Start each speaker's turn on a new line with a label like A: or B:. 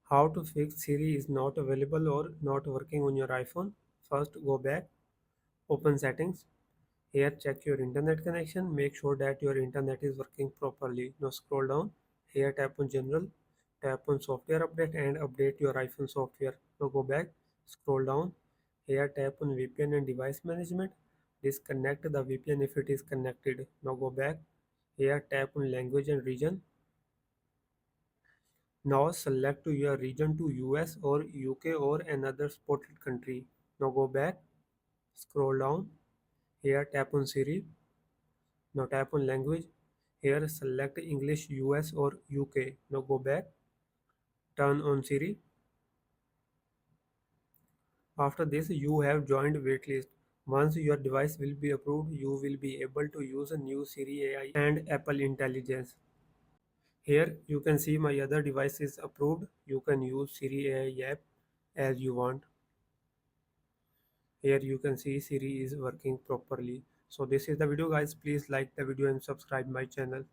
A: How to fix Siri is not available or not working on your iPhone? First, go back, open settings. Here, check your internet connection. Make sure that your internet is working properly. Now, scroll down. Here, tap on General. Tap on Software Update and update your iPhone software. Now, go back. Scroll down. Here, tap on VPN and device management. Disconnect the VPN if it is connected. Now, go back. Here, tap on Language and Region. Now select your region to US or UK or another spotted country. Now go back, scroll down. Here tap on Siri. Now tap on language. Here select English US or UK. Now go back, turn on Siri. After this you have joined waitlist. Once your device will be approved, you will be able to use a new Siri AI and Apple Intelligence. Here you can see my other device is approved. You can use Siri AI app as you want. Here you can see Siri is working properly. So this is the video guys. Please like the video and subscribe my channel.